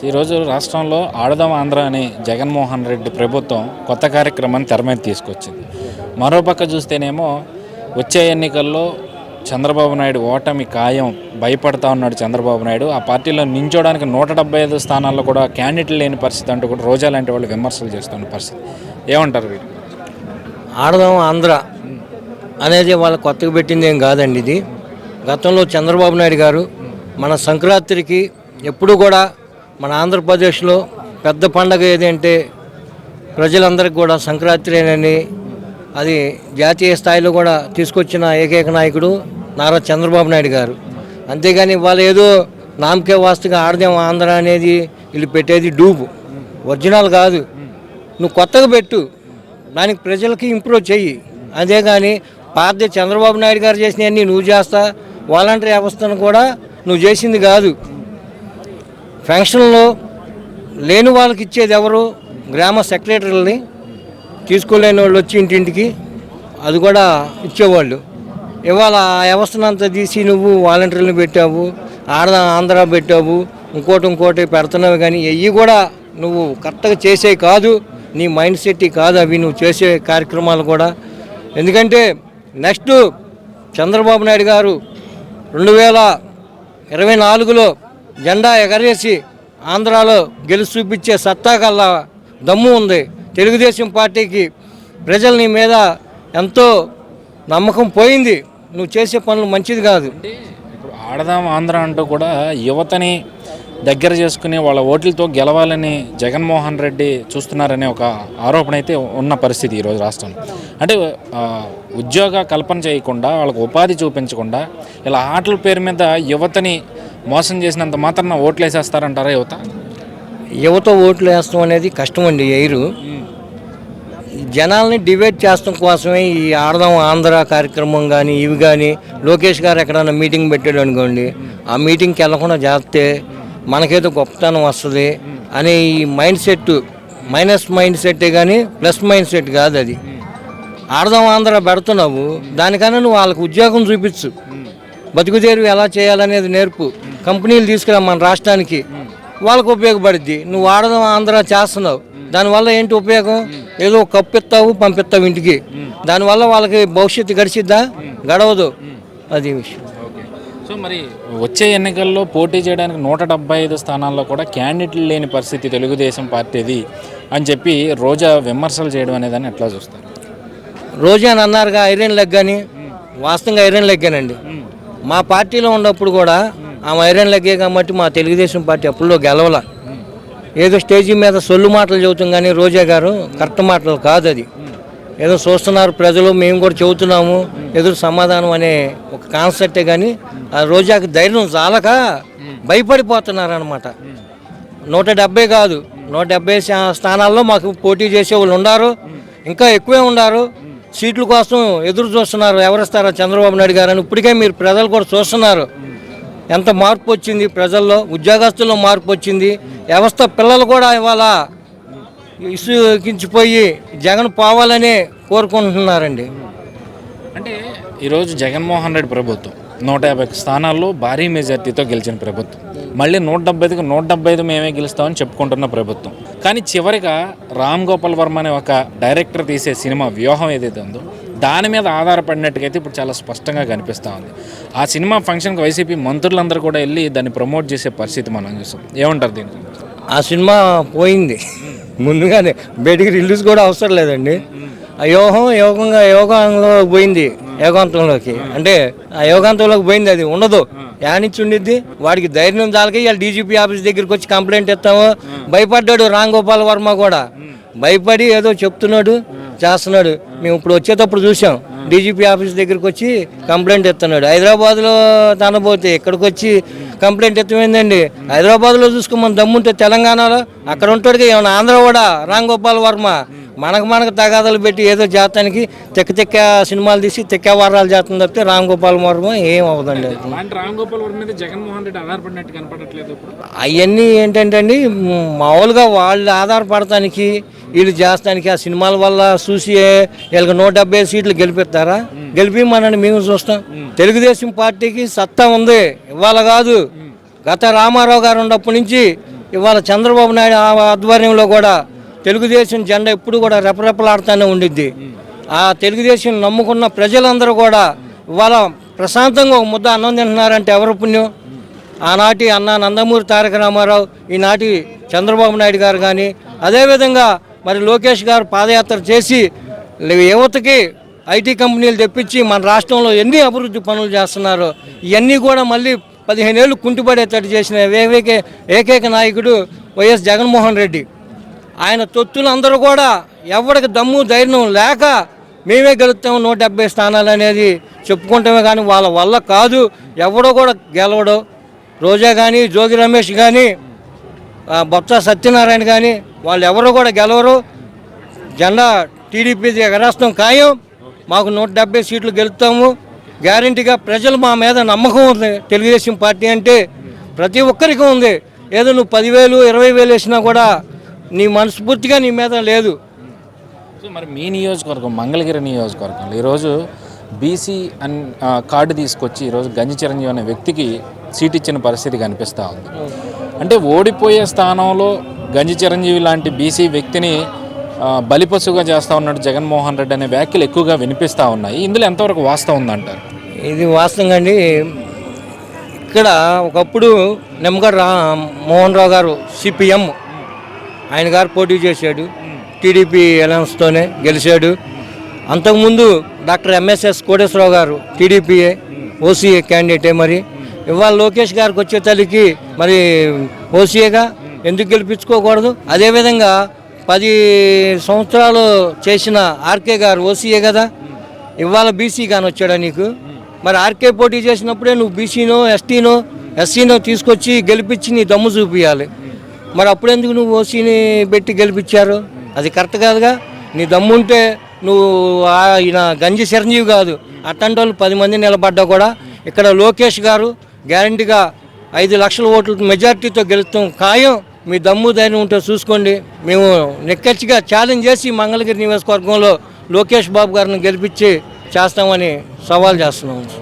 ఈరోజు రాష్ట్రంలో ఆడదాం ఆంధ్ర అనే జగన్మోహన్ రెడ్డి ప్రభుత్వం కొత్త కార్యక్రమాన్ని తెర మీద తీసుకొచ్చింది. మరోపక్క చూస్తేనేమో వచ్చే ఎన్నికల్లో చంద్రబాబు నాయుడు ఓటమి ఖాయం, భయపడతా ఉన్నాడు చంద్రబాబు నాయుడు. ఆ పార్టీలో నించోడానికి 175 స్థానాల్లో కూడా క్యాండిడేట్లు లేని పరిస్థితి అంటూ కూడా రోజా లాంటి వాళ్ళు విమర్శలు చేస్తున్న పరిస్థితి. ఏమంటారు వీరు? ఆడదాం ఆంధ్ర అనేది వాళ్ళ కొత్తగా పెట్టింది ఏం కాదండి. ఇది గతంలో చంద్రబాబు నాయుడు గారు మన సంక్రాంతికి ఎప్పుడు కూడా మన ఆంధ్రప్రదేశ్లో పెద్ద పండగ ఏదంటే ప్రజలందరికీ కూడా సంక్రాంతిని అది జాతీయ స్థాయిలో కూడా తీసుకొచ్చిన ఏకైక నాయకుడు నారా చంద్రబాబు నాయుడు గారు. అంతేగాని వాళ్ళు ఏదో నామకే వాస్తుగా ఆడదాం ఆంధ్ర అనేది వీళ్ళు పెట్టేది డూబు, ఒరిజినల్ కాదు. నువ్వు కొత్తగా పెట్టు, దానికి ప్రజలకి ఇంప్రూవ్ చెయ్యి. అదే కానీ పాత చంద్రబాబు నాయుడు గారు చేసినవన్నీ నువ్వు చేస్తా, వాలంటరీ వ్యవస్థను కూడా నువ్వు చేసింది కాదు. ఫంక్షన్లో లేని వాళ్ళకి ఇచ్చేది ఎవరు? గ్రామ సెక్రటరీలని తీసుకోలేని వాళ్ళు వచ్చి ఇంటింటికి అది కూడా ఇచ్చేవాళ్ళు. ఇవాళ ఆ వ్యవస్థనంతా తీసి నువ్వు వాలంటీర్లను పెట్టావు, ఆంధ్ర పెట్టావు, ఇంకోటి పెడుతున్నావు. కానీ అవి కూడా నువ్వు కరెక్ట్గా చేసే కాదు, నీ మైండ్ సెట్ కాదు అవి నువ్వు చేసే కార్యక్రమాలు కూడా. ఎందుకంటే నెక్స్ట్ చంద్రబాబు నాయుడు గారు 2024లో జెండా ఎగరేసి ఆంధ్రాలో గెలిచి చూపించే సత్తా కల్లా దమ్ము ఉంది. తెలుగుదేశం పార్టీకి ప్రజల నీ మీద ఎంతో నమ్మకం పోయింది. నువ్వు చేసే పనులు మంచిది కాదు. ఇప్పుడు ఆడదాం ఆంధ్ర అంటూ కూడా యువతని దగ్గర చేసుకుని వాళ్ళ ఓట్లతో గెలవాలని జగన్మోహన్ రెడ్డి చూస్తున్నారనే ఒక ఆరోపణ అయితే ఉన్న పరిస్థితి ఈరోజు రాష్ట్రంలో. అంటే ఉద్యోగ కల్పన చేయకుండా, వాళ్ళకు ఉపాధి చూపించకుండా ఇలా ఆటల పేరు మీద యువతని మోసం చేసినంత మాత్రాన ఓట్లు వేసేస్తారంటారా? యువత ఓట్లు వేస్తాం అనేది కష్టం అండి. ఎయిరు జనాల్ని డివైడ్ చేస్తాం కోసమే ఈ ఆడదాం ఆంధ్ర కార్యక్రమం కానీ ఇవి కానీ. లోకేష్ గారు ఎక్కడైనా మీటింగ్ పెట్టాడు అనుకోండి, ఆ మీటింగ్కి వెళ్ళకుండా చేస్తే మనకేదో గొప్పతనం వస్తుంది అనే ఈ మైండ్ సెట్, మైండ్ సెట్టే కానీ ప్లస్ మైండ్ సెట్ కాదు అది. ఆడదాం ఆంధ్ర పెడుతున్నావు, దానికన్నా నువ్వు వాళ్ళకి ఉద్యోగం చూపించు, బతుకుదేరు ఎలా చేయాలనేది నేర్పు, కంపెనీలు తీసుకురా మన రాష్ట్రానికి, వాళ్ళకు ఉపయోగపడుద్ది. నువ్వు ఆడదాం ఆంధ్ర చేస్తున్నావు, దానివల్ల ఏంటి ఉపయోగం? ఏదో కప్పు ఇస్తావు, పంపిస్తావు ఇంటికి, దానివల్ల వాళ్ళకి భవిష్యత్తు గడిచిద్దా? గడవదు. అది విషయం. సో మరి వచ్చే ఎన్నికల్లో పోటీ చేయడానికి 175 స్థానాల్లో కూడా క్యాండిడేట్లు లేని పరిస్థితి తెలుగుదేశం పార్టీది అని చెప్పి రోజా విమర్శలు చేయడం అనేదాన్ని ఎట్లా చూస్తారు? రోజా అని అన్నారుగా ఐరన్ లెగ్ అని. వాస్తవంగా ఐరన్ లెగ్గేనండి. మా పార్టీలో ఉన్నప్పుడు కూడా ఆమె ఐరన్ లెగ్గే కాబట్టి మా తెలుగుదేశం పార్టీ అప్పుడులో గెలవల. ఏదో స్టేజీ మీద సొల్లు మాటలు చెబుతాం కానీ రోజా గారు కరెక్ట్ మాటలు కాదు. అది ఏదో చూస్తున్నారు ప్రజలు, మేము కూడా చెబుతున్నాము ఎదురు సమాధానం అనే ఒక కాన్సెప్టే. కానీ ఆ రోజాకి ధైర్యం చాలక భయపడిపోతున్నారు అనమాట. 170 కాదు, 170 స్థానాల్లో మాకు పోటీ చేసే వాళ్ళు ఉన్నారు, ఇంకా ఎక్కువే ఉన్నారు. సీట్ల కోసం ఎదురు చూస్తున్నారు, ఎవరిస్తారో చంద్రబాబు నాయుడు గారు అని. ఇప్పటికే మీరు ప్రజలు కూడా చూస్తున్నారు ఎంత మార్పు వచ్చింది ప్రజల్లో, ఉద్యోగస్తుల్లో మార్పు వచ్చింది. వ్యవస్థ పిల్లలు కూడా ఇవాళ ఇసుకించిపోయి జగన్ పోవాలనే కోరుకుంటున్నారండి. అంటే ఈరోజు జగన్మోహన్ రెడ్డి ప్రభుత్వం 150 స్థానాల్లో భారీ మెజార్టీతో గెలిచిన ప్రభుత్వం, మళ్ళీ 175కి 175 మేమే గెలుస్తామని చెప్పుకుంటున్న ప్రభుత్వం. కానీ చివరిగా రామ్ గోపాల్ వర్మ అనే ఒక డైరెక్టర్ తీసే సినిమా వ్యూహం ఏదైతే ఉందో దాని మీద ఆధారపడినట్టుగైతే ఇప్పుడు చాలా స్పష్టంగా కనిపిస్తూ ఉంది. ఆ సినిమా ఫంక్షన్కి వైసీపీ మంత్రులందరూ కూడా వెళ్ళి దాన్ని ప్రమోట్ చేసే పరిస్థితి మనం చూస్తాం. ఏమంటారు దీనికి? ఆ సినిమా పోయింది ముందుగానే, బయటికి రిలీజ్ కూడా అవసరం లేదండి. ఆ యోగంలో పోయింది, యోగాంతంలోకి. అంటే ఆ యోగాంతంలోకి పోయింది, అది ఉండదు. యానిచ్చి ఉండిద్ది. వాడికి ధైర్యం చాలకి ఇవాళ డీజీపీ ఆఫీస్ దగ్గరికి వచ్చి కంప్లైంట్ ఇస్తాము. భయపడ్డాడు రామ్ గోపాల్ వర్మ కూడా, భయపడి ఏదో చెప్తున్నాడు చేస్తున్నాడు. మేము ఇప్పుడు వచ్చేటప్పుడు చూసాం, డీజీపీ ఆఫీస్ దగ్గరికి వచ్చి కంప్లైంట్ ఇస్తున్నాడు. హైదరాబాద్లో తనబోతే ఇక్కడికి వచ్చి కంప్లైంట్ ఎత్తమైందండి. హైదరాబాద్లో చూసుకోమని దమ్ముంటే తెలంగాణలో అక్కడ ఉంటాడుగా. ఏమన్నా ఆంధ్ర కూడా రామ్ గోపాల్ వర్మ మనకు తగాదాలు పెట్టి ఏదో చేస్తానికి తెక్క సినిమాలు తీసి తెక్క వారాలు చేస్తుంది తప్పితే రామ్ గోపాల్ వర్మ ఏం అవుదండి. అవన్నీ ఏంటంటే అండి, మామూలుగా వాళ్ళు ఆధారపడటానికి వీళ్ళు చేస్తానికి ఆ సినిమాల వల్ల చూసి వీళ్ళకి 170 సీట్లు గెలిపిస్తారా? గెలిపి మనని మేము చూస్తాం. తెలుగుదేశం పార్టీకి సత్తా ఉంది, ఇవాళ కాదు. గత రామారావు గారు ఉన్నప్పటి నుంచి ఇవాళ చంద్రబాబు నాయుడు ఆధ్వర్యంలో కూడా తెలుగుదేశం జెండా ఎప్పుడు కూడా రెపరెపలాడుతూనే ఉండిద్ది. ఆ తెలుగుదేశం నమ్ముకున్న ప్రజలందరూ కూడా ఇవాళ ప్రశాంతంగా ఒక ముద్ద అన్నం తింటున్నారంటే ఎవరు పుణ్యం? ఆనాటి అన్న నందమూరి తారక రామారావు, ఈనాటి చంద్రబాబు నాయుడు గారు కానీ, అదేవిధంగా మరి లోకేష్ గారు పాదయాత్ర చేసి యువతకి ఐటీ కంపెనీలు తెప్పించి మన రాష్ట్రంలో ఎన్ని అభివృద్ధి పనులు చేస్తున్నారో ఇవన్నీ కూడా మళ్ళీ 15 ఏళ్ళు కుంటుపడేటట్టు చేసిన ఏకైక నాయకుడు వైఎస్ జగన్మోహన్ రెడ్డి. ఆయన తొత్తులు అందరూ కూడా ఎవరికి దమ్ము ధైర్యం లేక మేమే గెలుస్తాము 170 స్థానాలు అనేది చెప్పుకుంటామే, కానీ వాళ్ళ వల్ల కాదు. ఎవడో కూడా గెలవడు. రోజా కానీ, జోగి రమేష్ కానీ, బొత్స సత్యనారాయణ కానీ వాళ్ళు ఎవరు కూడా గెలవరు. జెండా టీడీపీ ఎగరేస్తాం ఖాయం. మాకు 170 సీట్లు గెలుస్తాము గ్యారంటీగా. ప్రజలు మా మీద నమ్మకం ఉంది. తెలుగుదేశం పార్టీ అంటే ప్రతి ఒక్కరికి ఉంది. ఏదో నువ్వు 10,000 20,000 వేసినా కూడా నీ మనస్ఫూర్తిగా నీ మీద లేదు. సో మరి మీ నియోజకవర్గం మంగళగిరి నియోజకవర్గంలో ఈరోజు బీసీ కార్డు తీసుకొచ్చి ఈరోజు గంజి చిరంజీవి అనే వ్యక్తికి సీట్ ఇచ్చిన పరిస్థితి కనిపిస్తూ ఉంది. అంటే ఓడిపోయే స్థానంలో గంజి చిరంజీవి లాంటి బీసీ వ్యక్తిని బలిపశువుగా చేస్తూ ఉన్నాడు జగన్మోహన్ రెడ్డి అనే వ్యాఖ్యలు ఎక్కువగా వినిపిస్తూ ఉన్నాయి. ఇందులో ఎంతవరకు వాస్తవం ఉందంటారు? ఇది వాస్తవంగా అండి. ఇక్కడ ఒకప్పుడు నిమ్మగడ్డ మోహన్ రావు గారు సిపిఎం ఆయన గారు పోటీ చేశాడు. టీడీపీ అలయన్స్తోనే గెలిచాడు. అంతకుముందు డాక్టర్ ఎంఎస్ఎస్ కోటేశ్వరరావు గారు టీడీపీఏ ఓసీఏ క్యాండిడేటే. మరి ఇవాళ లోకేష్ గారికి వచ్చే తల్లికి మరి ఓసీఏగా ఎందుకు గెలిపించుకోకూడదు? అదేవిధంగా 10 సంవత్సరాలు చేసిన ఆర్కే గారు ఓసీఏ కదా, ఇవాళ బీసీ కానీ వచ్చాడా నీకు? మరి ఆర్కే పోటీ చేసినప్పుడే నువ్వు బీసీనో ఎస్టీనో ఎస్సీనో తీసుకొచ్చి గెలిపించి నీ దమ్ము చూపించాలి. మరి అప్పుడెందుకు నువ్వు ఓసీని పెట్టి గెలిపించారు? అది కరెక్ట్ కాదుగా. నీ దమ్ముంటే నువ్వు ఈయన గంజి చిరంజీవి కాదు, అట్టంటి వాళ్ళు 10 మంది నిలబడ్డా కూడా ఇక్కడ లోకేష్ గారు గ్యారంటీగా 5 లక్షల ఓట్ల మెజార్టీతో గెలుస్తాం ఖాయం. మీ దమ్ము ధైర్యం ఉంటే చూసుకోండి. మేము నెక్కచ్చిగా ఛాలెంజ్ చేసి మంగళగిరి నియోజకవర్గంలో లోకేష్ బాబు గారిని గెలిపించి చేస్తామని సవాల్ చేస్తున్నాం.